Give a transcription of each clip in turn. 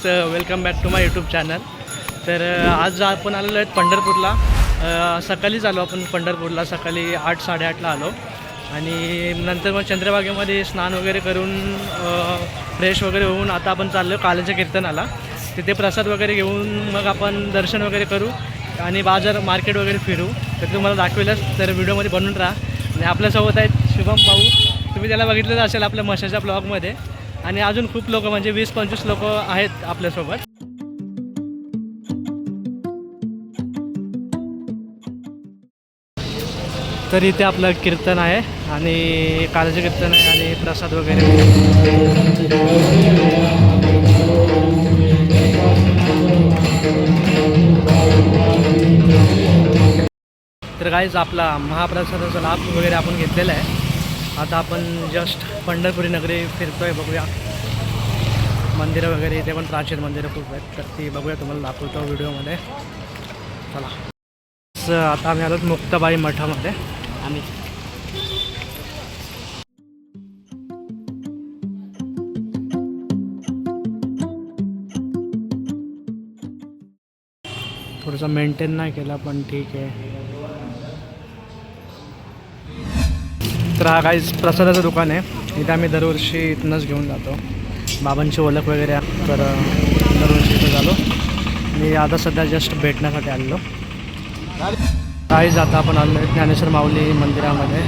Welcome back to my YouTube channel. तर आज आपण आलेलो आहेत पंढरपूरला. सकाळीच आलो आपण पंढरपूरला, सकाळी 8-8:30ला आलो आणि नंतर मग चंद्रभागेमध्ये स्नान वगैरे करून फ्रेश वगैरे होऊन आता आपण चाललो काल्याच्या कीर्तनाला. तिथे प्रसाद वगैरे घेऊन मग आपण दर्शन वगैरे करू आणि बाजार मार्केट वगैरे फिरू. तर तुम्हाला दाखवेलच, तर व्हिडिओमध्ये बनून राहा. आणि आपल्यासोबत आहेत शुभम भाऊ, तुम्ही त्याला बघितलं असेल आपल्या मशाच्या ब्लॉगमध्ये. आणि अजून खूप लोक म्हणजे 20-25 लोक आहेत आपल्यासोबत. तर इथे आपलं कीर्तन आहे आणि काल्याचं कीर्तन आहे आणि प्रसाद वगैरे. तर गाईज आपला महाप्रसादाचा लाभ वगैरे आपण घेतलेला आहे. आता आपण जस्ट पंढरपुरी नगरी फिरतोय, बघूया मंदिरं वगैरे. इथे पण प्राचीन मंदिरं खूप आहेत, तर ती बघूया, तुम्हाला दाखवतो व्हिडिओमध्ये. चला, आता आम्ही आलो मुक्ताबाई मठामध्ये. आम्ही थोडंसं मेंटेन नाही केला, पण ठीक आहे. तर हा काहीच प्रसादाचं दुकान आहे. इथं आम्ही दरवर्षी इथूनच घेऊन जातो. बाबांची ओळख वगैरे आहे, तर दरवर्षी इथं झालो. मी आता सध्या जस्ट भेटण्यासाठी आलेलो. काहीच आता आपण आलो ज्ञानेश्वर माऊली मंदिरामध्ये.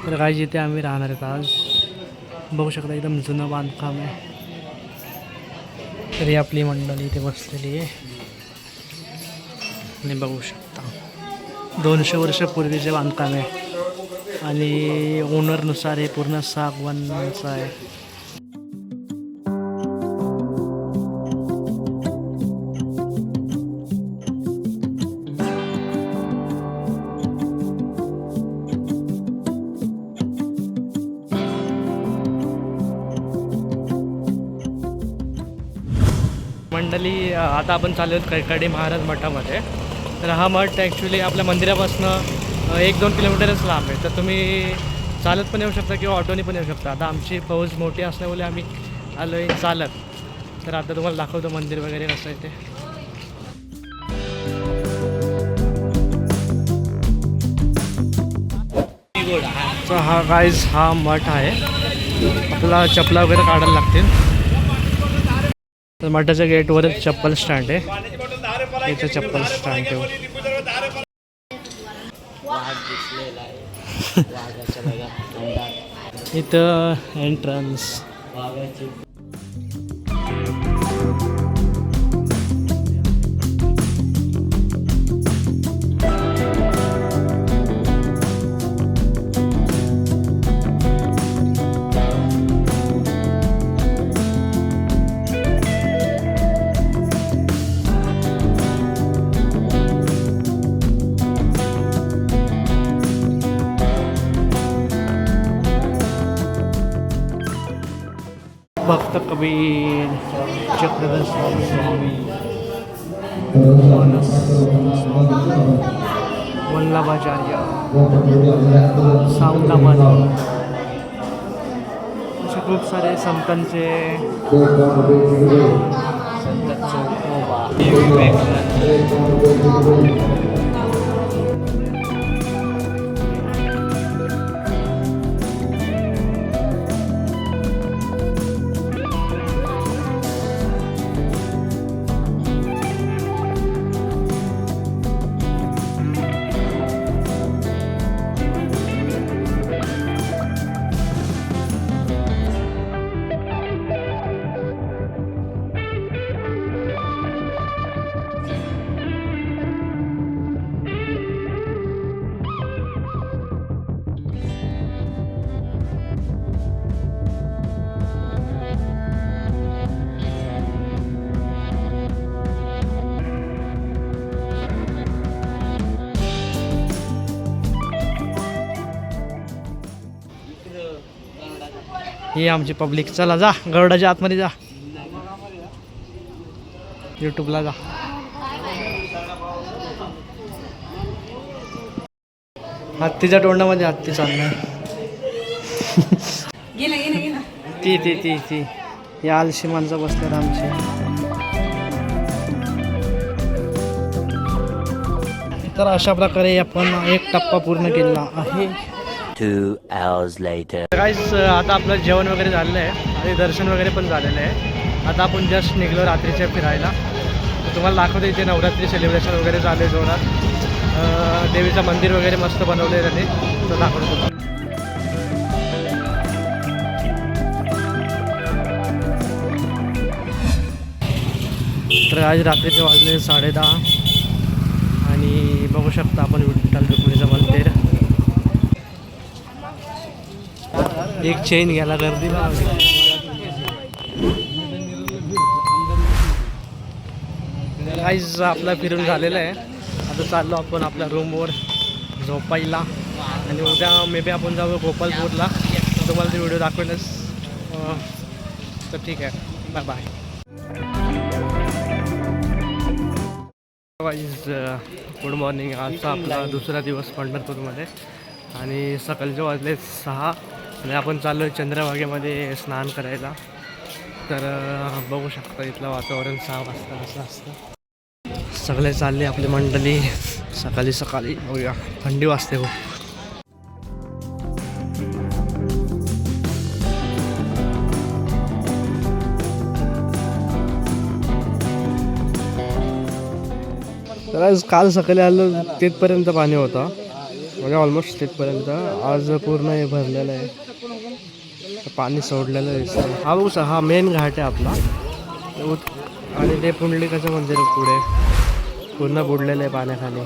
तर काही इथे आम्ही राहणार आहेत आज. बघू शकता एकदम जुनं बांधकाम आहे. तरी आपली मंडळी इथे बसलेली आहे आणि बघू शकता 200 वर्षापूर्वीचे बांधकाम आहे आणि ओनरनुसार हे पूर्ण सागवानचं आहे. मंडळी, आता आपण चाललो आहोत कैकाडी महाराज मठामध्ये. तर हा मठ ॲक्च्युली आपल्या मंदिरापासून 1-2 किलोमीटरच लांब आहे. तर तुम्ही चालत पण येऊ शकता किंवा ऑटोने पण येऊ शकता. आता आमची फौज मोठी असल्यामुळे आम्ही आलो आहे चालत. तर आता तुम्हाला दाखवतो मंदिर वगैरे कसं आहे ते. तर हा गाईज हा मठ आहे. आपल्याला चपला वगैरे काढायला लागतील. तर मठाच्या गेटवरच चप्पल स्टँड आहे. इथं चप्पल स्टँड ठेवू. इथं एंट्रन्स. भक्त कबीर, चक्रधर स्वामी, वल्लभाचार्य, सावंतामानी, असे खूप सारे संतांचे. ही आमची पब्लिक. चला जा गरुडाच्या आतमध्ये जा, यूट्यूबला जा. हत्तीच्या तोंडामध्ये हत्ती चाललाय. ती या आलशी माणसं बसतात आमची. तर अशा प्रकारे आपण एक टप्पा पूर्ण केला आहे. 2 hours later. गाईस आता आपलं जेवण वगैरे झालेलं आहे आणि दर्शन वगैरे पण झालेलं आहे. आता आपण जस्ट निघलो रात्रीच्या फिरायला. तर तुम्हाला दाखवतो इथे नवरात्री सेलिब्रेशन वगैरे झाले जोरात. देवीचं मंदिर वगैरे मस्त बनवले त्याने, तर दाखवतो तुम्हाला. तर आज रात्रीचे वाजले 10:30 आणि बघू शकता आपण विठ्ठल रुक्मिणीचं मंदिर. एक चेन घ्यायला गर्दी गाईज आपला फिरून झालेला आहे. आता चाललो आपण आपल्या रूमवर झोपायला आणि उद्या मे बी आपण जाऊ गोपालपूरला. तुम्हाला ते व्हिडिओ दाखवलंच तर ठीक आहे. Bye bye. Guys good morning. आजचा आपला दुसरा दिवस पंढरपूरमध्ये आणि सकाळचे वाजले 6 आणि आपण चाललो आहे चंद्रभागेमध्ये स्नान करायला. तर बघू शकता इथलं वातावरण 6 वाजता असं असतं. सगळे चालले आपली मंडळी सकाळी सकाळी. बघूया थंडी वाजते खूप. तर आज काल सकाळी आलं तिथपर्यंत पाणी होतं, म्हणजे ऑलमोस्ट तिथपर्यंत. आज पूर्ण हे भरलेलं आहे, पाणी सोडलेलं आहे. हा बघू हा मेन घाट आहे आपला आणि ते पुंडलिकाचं मंदिर पुढे पूर्ण बुडलेलं आहे पाण्याखाली.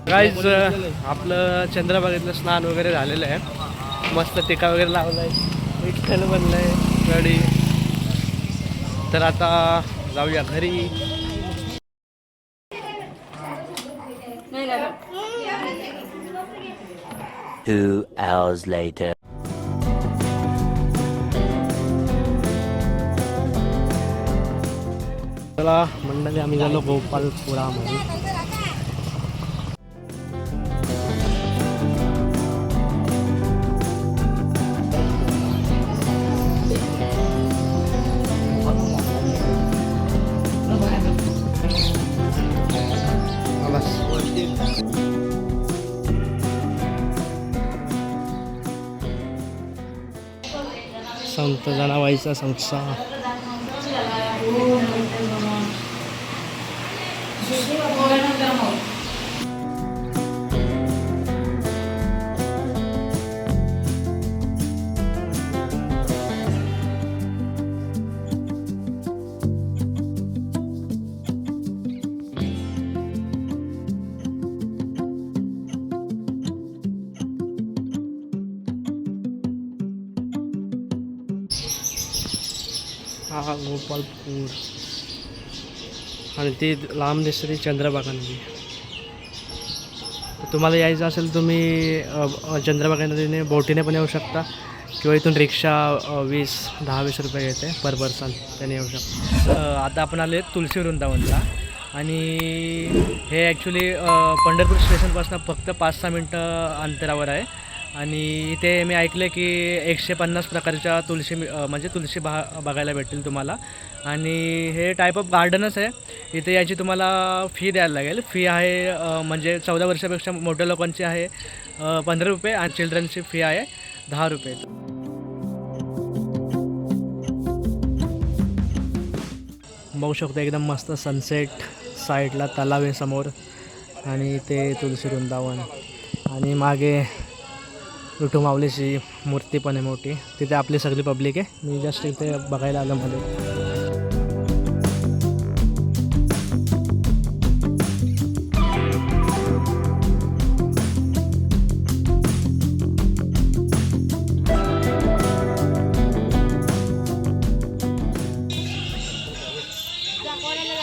गाईज आपलं चंद्रभागेतलं स्नान वगैरे झालेलं आहे. मस्त टिका वगैरे लावला आहे, विठ्ठल बनलं आहे गाडी. तर आता जाऊया घरी. Two hours later. चला मंडळी आम्ही झालो गोपालपुरामध्ये. संत जनाबाईचा संसार. हा गोपालपूर आणि ती लांब दिसते चंद्रभागा नदी. तुम्हाला यायचं असेल तुम्ही चंद्रभागा नदीने बोटीने पण येऊ शकता किंवा इथून रिक्षा 10-20 रुपये घेते पर पर्सन, त्याने येऊ शकता. आता आपण आलो आहे तुलसी वृंदावनला आणि हे ॲक्च्युली पंढरपूर स्टेशनपासून फक्त 5-6 मिनटं अंतरावर आहे. आणि इथे मी ऐकलं की 150 प्रकारच्या म्हणजे तुळशी बघायला भेटतील तुम्हाला. आणि हे टाईप ऑफ गार्डनच आहे. इथे याची तुम्हाला फी द्यायला लागेल. फी आहे म्हणजे 14 वर्षापेक्षा मोठ्या लोकांची आहे 15 रुपये आणि चिल्ड्रनची फी आहे 10 रुपये. बघू शकतो एकदम मस्त सनसेट, साईडला तलाव आहे समोर आणि ते तुलसी वृंदावन आणि मागे विठू माऊलीची मूर्ती पण आहे मोठी. तिथे आपली सगळी पब्लिक आहे. मी जस्ट इथे बघायला आलो मध्ये.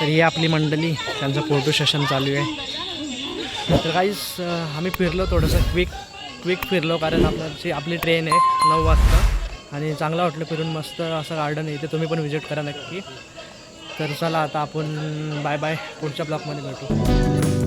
तर ही आपली मंडळी, त्यांचं फोटो सेशन चालू आहे. तर काहीच आम्ही फिरलो थोडंसं क्विक फिरलो कारण आपली ट्रेन आहे 9 वाजता आणि चांगलं वाटलं फिरून. मस्त असं गार्डन आहे इथे, तुम्ही पण व्हिजिट करा नक्की. तर चला आता आपण बाय बाय, पुढच्या ब्लॉगमध्ये भेटू.